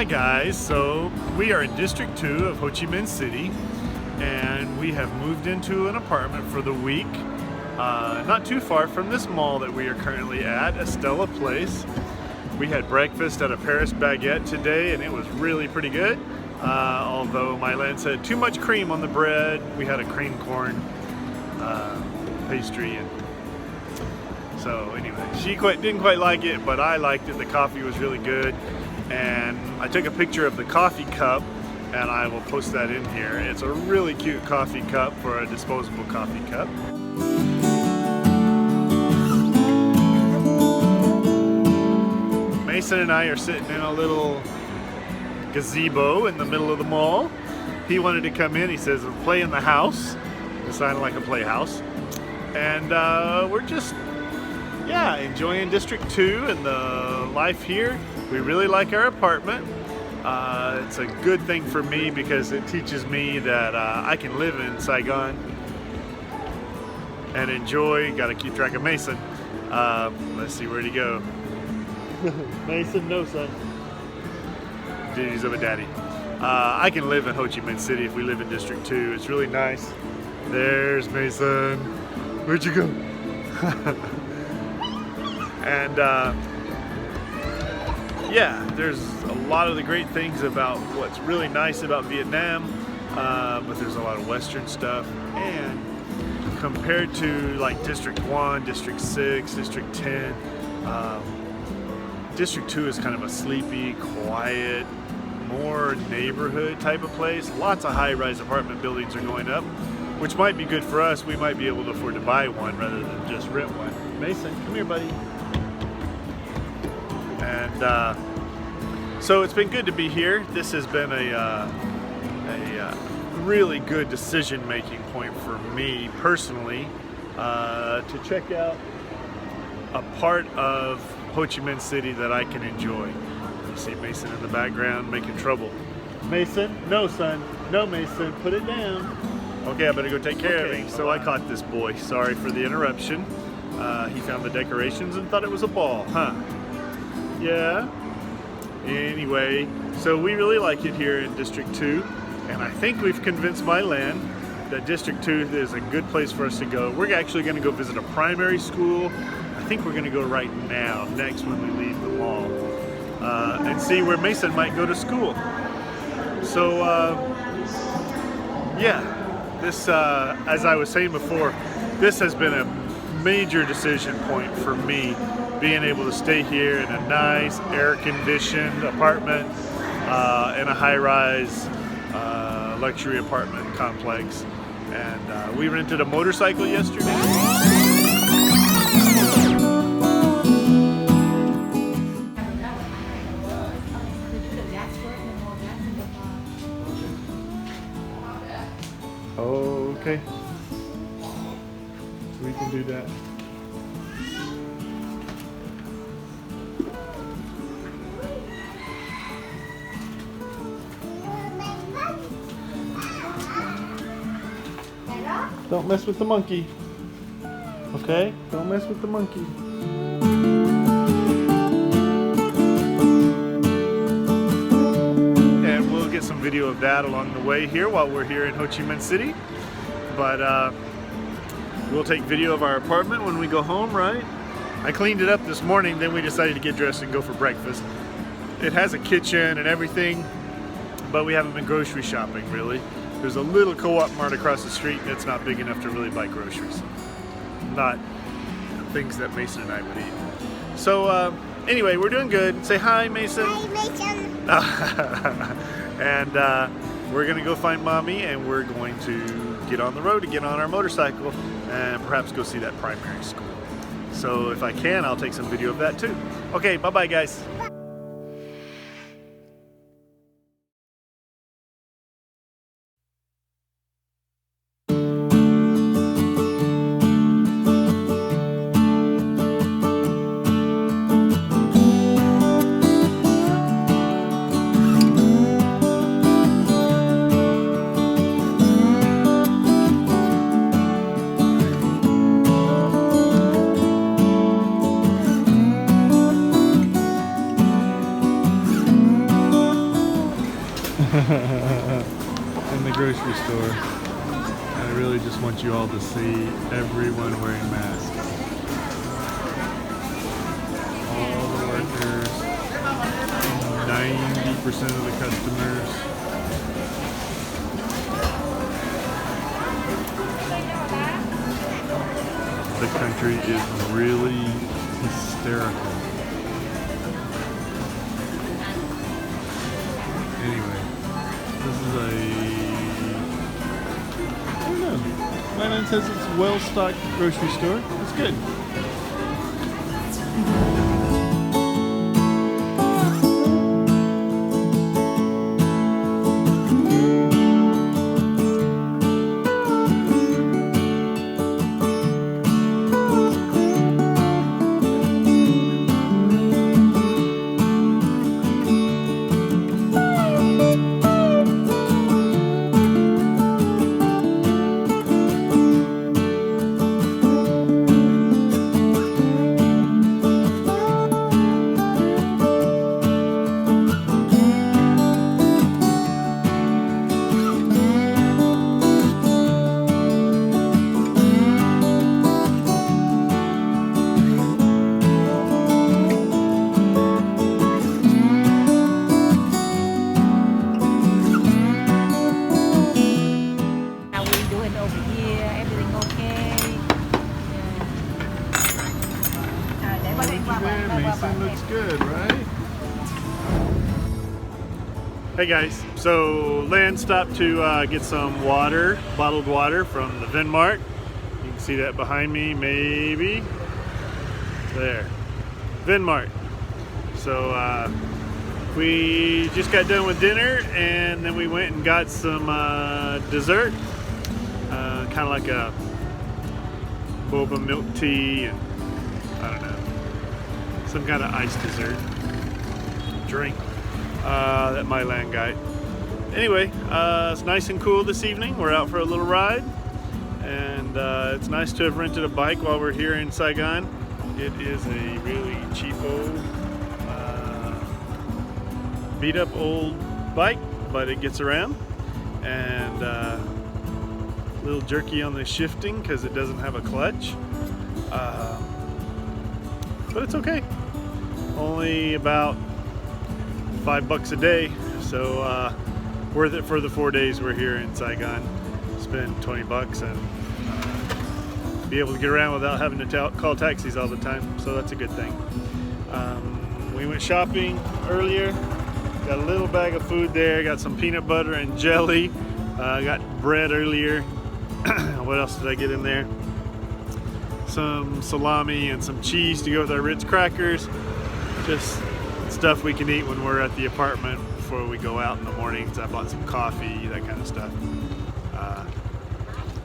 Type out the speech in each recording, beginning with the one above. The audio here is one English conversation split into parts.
Hi guys, so we are in District 2 of Ho Chi Minh City and we have moved into an apartment for the week not too far from this mall that we are currently at, Estella Place. We had breakfast at a Paris baguette today and it was really pretty good, although Mylan said too much cream on the bread. We had a cream corn pastry, and so anyway, she didn't quite like it, but I liked it. The coffee was really good. And I took a picture of the coffee cup and I will post that in here. It's a really cute coffee cup for a disposable coffee cup. Mason and I are sitting in a little gazebo in the middle of the mall. He wanted to come in. He says, play in the house. It sounded like a playhouse. And we're just, yeah, enjoying District 2 and the life here. We really like our apartment. It's a good thing for me because it teaches me that I can live in Saigon and enjoy. Got to keep track of Mason. Let's see, where'd he go? Mason, no son. Duties of a daddy. I can live in Ho Chi Minh City if we live in District 2. It's really nice. There's Mason. Where'd you go? And yeah, there's a lot of the great things about what's really nice about Vietnam, but there's a lot of Western stuff. And compared to like District 1, District 6, District 10, District 2 is kind of a sleepy, quiet, more neighborhood type of place. Lots of high-rise apartment buildings are going up, which might be good for us. We might be able to afford to buy one rather than just rent one. Mason, come here, buddy. And so it's been good to be here. This has been a really good decision-making point for me personally to check out a part of Ho Chi Minh City that I can enjoy. You see Mason in the background making trouble. Mason, no son, no Mason, put it down. Okay, I better go take care of him. So I caught this boy. Sorry for the interruption. He found the decorations and thought it was a ball, huh? Yeah. Anyway, so we really like it here in District 2, and I think we've convinced Mylan that District 2 is a good place for us to go. We're actually going to go visit a primary school. I think we're going to go right now, next when we leave the mall, and see where Mason might go to school. So, yeah, this, as I was saying before, this has been a major decision point for me, being able to stay here in a nice air-conditioned apartment in a high-rise luxury apartment complex. And we rented a motorcycle yesterday. Okay, we can do that. Don't mess with the monkey. Okay? Don't mess with the monkey. And we'll get some video of that along the way here while we're here in Ho Chi Minh City. But we'll take video of our apartment when we go home, right? I cleaned it up this morning, then we decided to get dressed and go for breakfast. It has a kitchen and everything, but we haven't been grocery shopping really. There's a little co-op mart across the street and it's not big enough to really buy groceries. Not things that Mason and I would eat. So anyway, we're doing good. Say hi, Mason. Hi, Mason. And we're gonna go find Mommy and we're going to get on the road to get on our motorcycle and perhaps go see that primary school. So if I can, I'll take some video of that too. Okay, bye-bye guys. in the grocery store. I really just want you all to see everyone wearing masks. All the workers, 90% of the customers. The country is really hysterical. Anyway, this is I don't know. My man says it's a well-stocked grocery store. It's good. Mason looks good, right? Hey guys, so Lan stopped to get some water, bottled water from the Vinmart. You can see that behind me, maybe. There, Vinmart. So we just got done with dinner and then we went and got some dessert. Kind of like a boba milk tea and I don't know, some kind of iced dessert drink that my land got. Anyway, it's nice and cool this evening. We're out for a little ride, and it's nice to have rented a bike while we're here in Saigon. It is a really cheapo, beat up old bike, but it gets around, and a little jerky on the shifting because it doesn't have a clutch. But it's okay. Only about $5 a day, so worth it for the 4 days we're here in Saigon. Spend $20 and be able to get around without having to call taxis all the time, so that's a good thing. We went shopping earlier, got a little bag of food there, got some peanut butter and jelly, got bread earlier. What else did I get in there? Some salami and some cheese to go with our Ritz crackers. Just stuff we can eat when we're at the apartment before we go out in the mornings. I bought some coffee, that kind of stuff.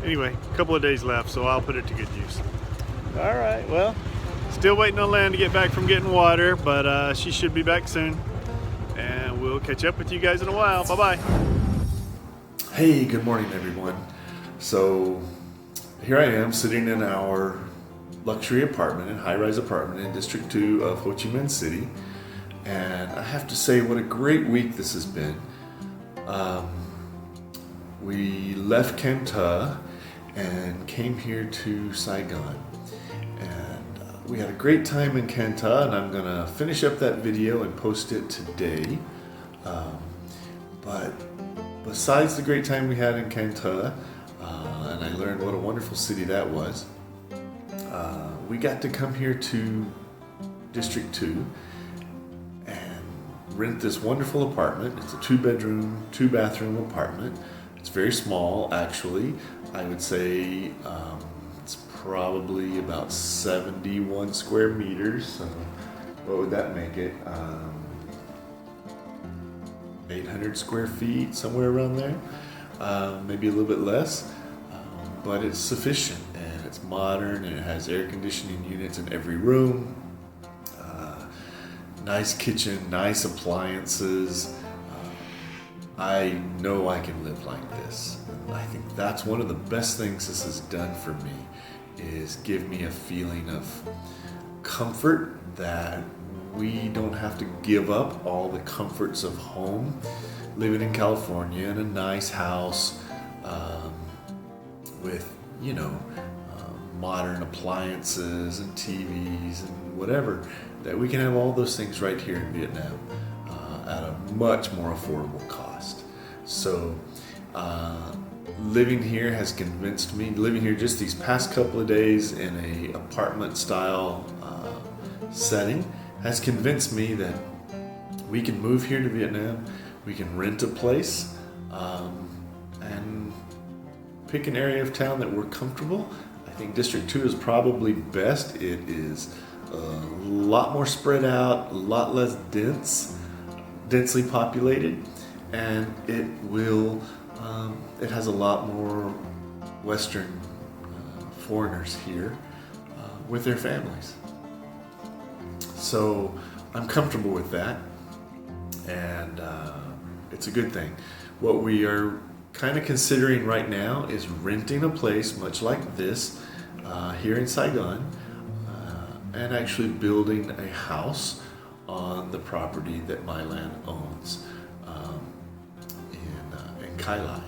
Anyway, a couple of days left, so I'll put it to good use. All right, well, still waiting on Lan to get back from getting water, but she should be back soon. And we'll catch up with you guys in a while. Bye-bye. Hey, good morning, everyone. So here I am sitting in our luxury apartment, and high-rise apartment in District 2 of Ho Chi Minh City. And I have to say, what a great week this has been. We left Can Tho and came here to Saigon. And we had a great time in Can Tho, and I'm gonna finish up that video and post it today. But besides the great time we had in Can Tho, and I learned what a wonderful city that was, we got to come here to District 2 and rent this wonderful apartment. It's a 2-bedroom, 2-bathroom apartment. It's very small, actually. I would say it's probably about 71 square meters. So what would that make it? 800 square feet, somewhere around there. Maybe a little bit less, but it's sufficient. It's modern and it has air conditioning units in every room. Nice kitchen, nice appliances. I know I can live like this. And I think that's one of the best things this has done for me, is give me a feeling of comfort that we don't have to give up all the comforts of home, living in California in a nice house with, modern appliances and TVs and whatever, that we can have all those things right here in Vietnam at a much more affordable cost. So living here has convinced me, living here just these past couple of days in a apartment style setting has convinced me that we can move here to Vietnam, we can rent a place, and pick an area of town that we're comfortable. I think District 2 is probably best. It is a lot more spread out, a lot less densely populated, and it has a lot more Western foreigners here with their families. So I'm comfortable with that, and it's a good thing. What we are kind of considering right now is renting a place much like this here in Saigon, and actually building a house on the property that My Land owns in Kai Lai.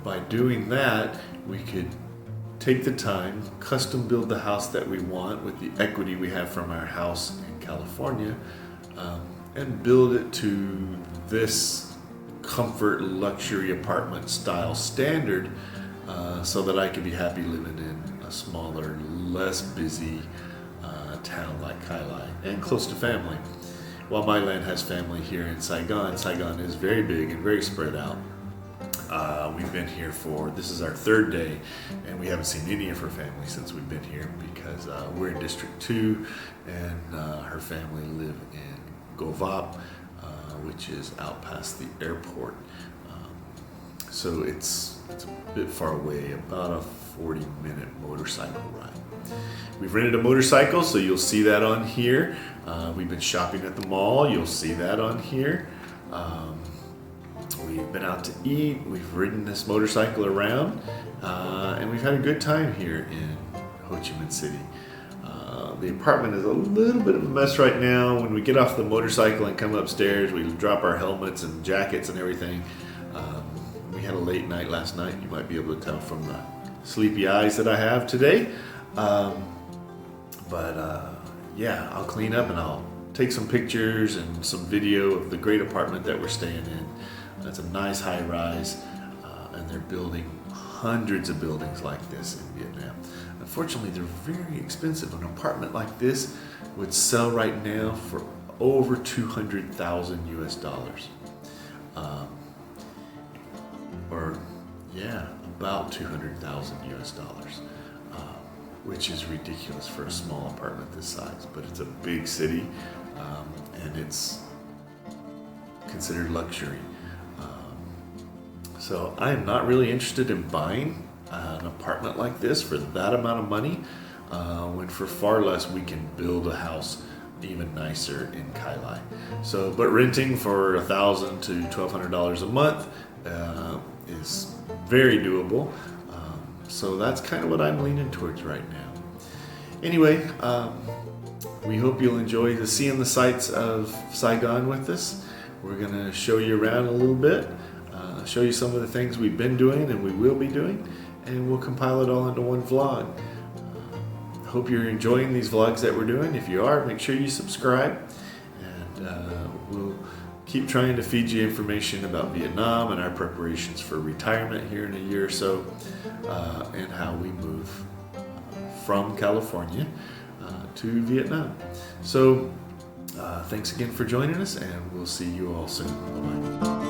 By doing that, we could take the time, custom build the house that we want with the equity we have from our house in California, and build it to this comfort luxury apartment style standard, so that I could be happy living in a smaller, less busy town like Kai Lai and close to family. While My Land has family here in Saigon, Saigon is very big and very spread out. We've been here this is our third day, and we haven't seen any of her family since we've been here because we're in District 2 and her family live in Govap, which is out past the airport. So it's a bit far away, about a 40-minute motorcycle ride. We've rented a motorcycle, so you'll see that on here. We've been shopping at the mall, you'll see that on here. We've been out to eat, we've ridden this motorcycle around, and we've had a good time here in Ho Chi Minh City. The apartment is a little bit of a mess right now. When we get off the motorcycle and come upstairs, we drop our helmets and jackets and everything. We had a late night last night. You might be able to tell from the sleepy eyes that I have today. Yeah, I'll clean up and I'll take some pictures and some video of the great apartment that we're staying in. It's a nice high rise, and they're building hundreds of buildings like this in Vietnam. Unfortunately, they're very expensive. An apartment like this would sell right now for over 200,000 US dollars. About 200,000 US dollars, which is ridiculous for a small apartment this size, but it's a big city, and it's considered luxury. So I am not really interested in buying an apartment like this for that amount of money, when for far less we can build a house even nicer in Kai Lai. So, but renting for $1,000 to $1,200 a month is very doable. So that's kind of what I'm leaning towards right now. Anyway, we hope you'll enjoy seeing the sights of Saigon with us. We're going to show you around a little bit, show you some of the things we've been doing and we will be doing, and we'll compile it all into one vlog. Hope you're enjoying these vlogs that we're doing. If you are, make sure you subscribe, and we'll keep trying to feed you information about Vietnam and our preparations for retirement here in a year or so, and how we move from California to Vietnam. So thanks again for joining us, and we'll see you all soon. Bye-bye.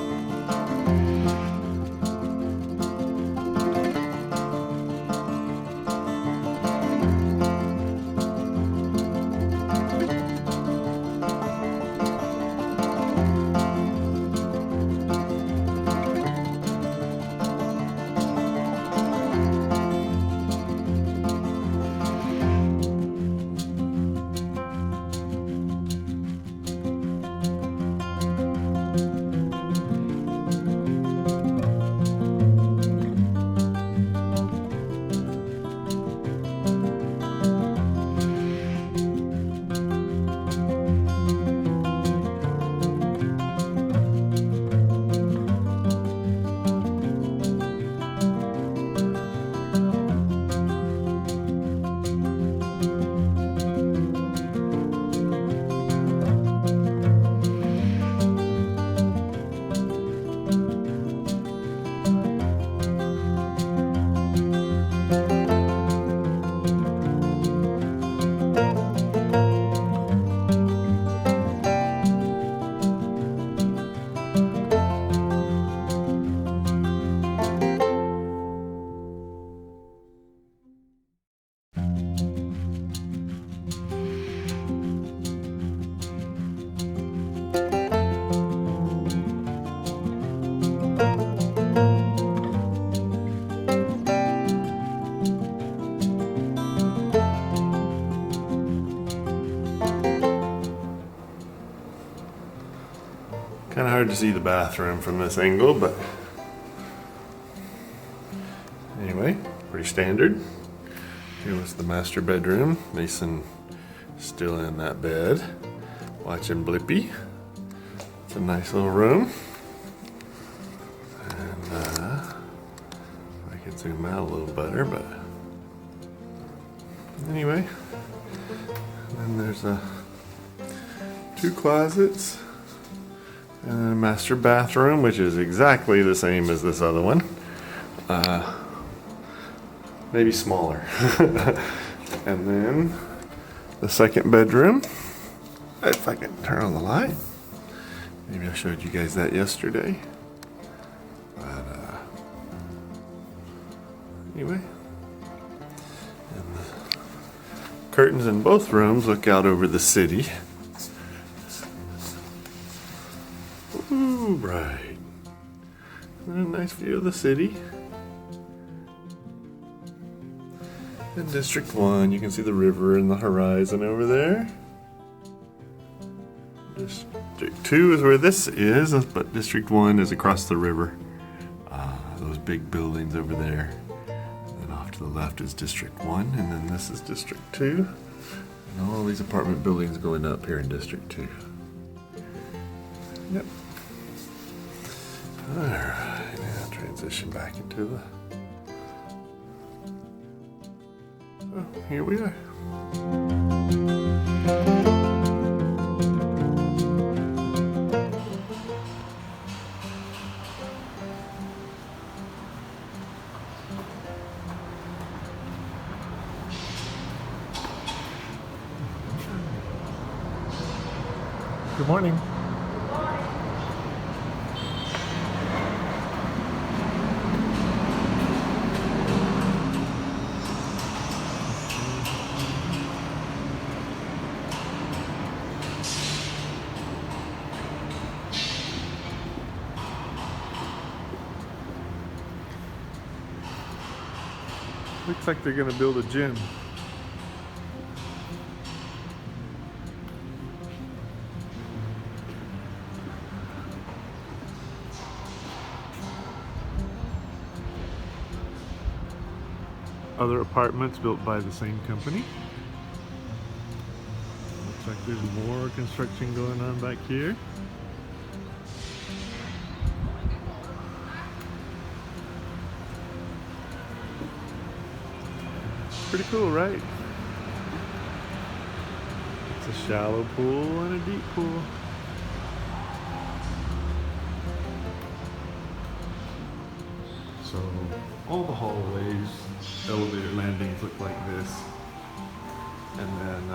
hard to see the bathroom from this angle, but anyway, pretty standard. Here was the master bedroom. Mason still in that bed, watching Blippi. It's a nice little room. And I can zoom out a little better, but anyway. And then there's two closets and then a master bathroom, which is exactly the same as this other one. Maybe smaller. And then the second bedroom. If I can turn on the light. Maybe I showed you guys that yesterday. But anyway. And the curtains in both rooms look out over the city. Ooh, right. And a nice view of the city. In District 1, you can see the river and the horizon over there. District 2 is where this is, but District 1 is across the river. Those big buildings over there. And then off to the left is District 1, and then this is District 2. And all these apartment buildings going up here in District 2. Yep. Alright, now transition back into the... Oh, here we are. Good morning. Looks like they're gonna build a gym. Other apartments built by the same company. Looks like there's more construction going on back here. Pretty cool, right? It's a shallow pool and a deep pool. So all the hallways, elevator landings look like this. And then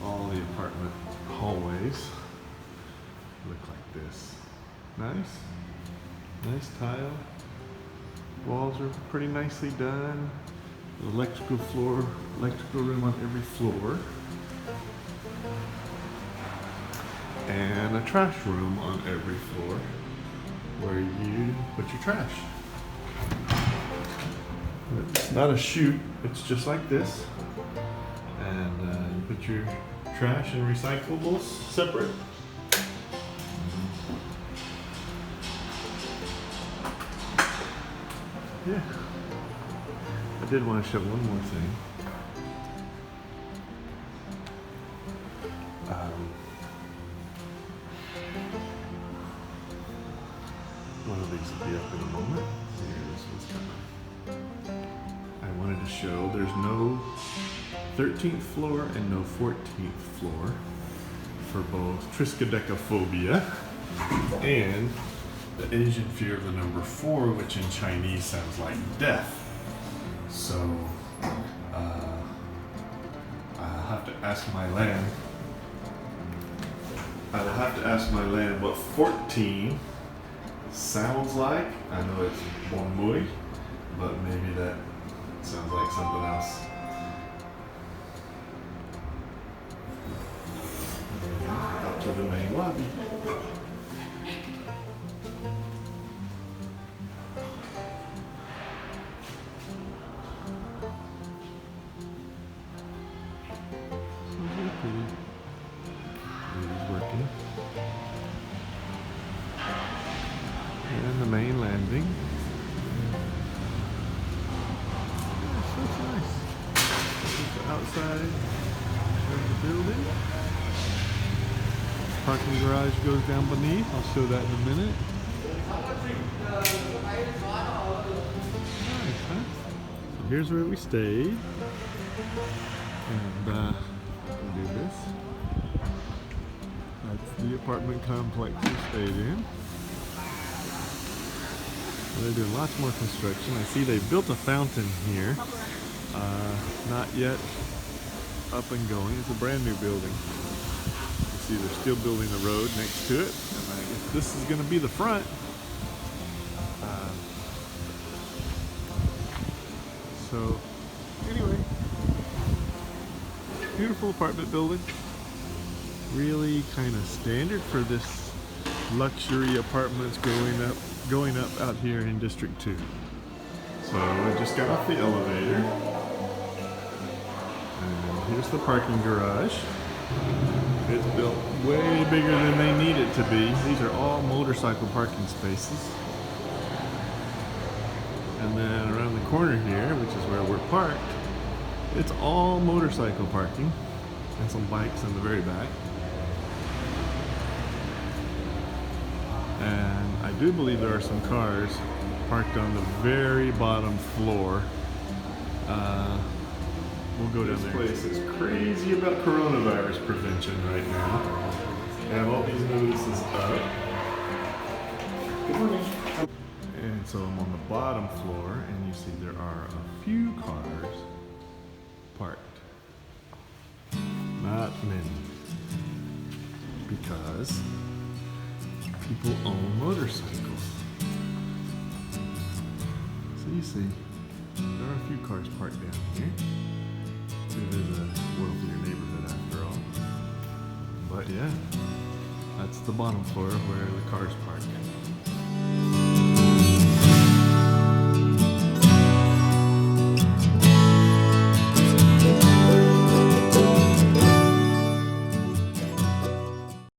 all the apartment hallways look like this. Nice. Nice tile. Walls are pretty nicely done. Electrical room on every floor. And a trash room on every floor where you put your trash. It's not a chute, it's just like this. And you put your trash and recyclables separate. Yeah. I did want to show one more thing. One of these will be up in a moment. Here, this one's coming. I wanted to show there's no 13th floor and no 14th floor for both triskaidekaphobia and the Asian fear of the number 4, which in Chinese sounds like death. So I'll have to ask my land. I'll have to ask my land what 14 sounds like. I know it's Bon Mui, but maybe that sounds like something else. Out to the main lobby. Lady's working. And the main landing. Yeah, so it's nice. This is the outside of the building. Parking garage goes down beneath. I'll show that in a minute. Nice, huh? So here's where we stayed. And we'll do this. That's the apartment complex we stayed in. They're doing lots more construction. I see they built a fountain here. Not yet up and going. It's a brand new building. You see they're still building the road next to it. And I guess this is going to be the front. So anyway, beautiful apartment building. Really kind of standard for this luxury apartments going up out here in District 2. So we just got off the elevator. And here's the parking garage. It's built way bigger than they need it to be. These are all motorcycle parking spaces. And then around the corner here, which is where we're parked, it's all motorcycle parking and some bikes in the very back. And I do believe there are some cars parked on the very bottom floor. We'll go down there. This place is crazy about coronavirus prevention right now. They have all these notices up. Good morning. And so I'm on the bottom floor, and you see there are a few cars parked. Not many. Because people own motorcycles. So you see, there are a few cars parked down here. It is a wealthier neighborhood after all. But yeah, that's the bottom floor where the cars park.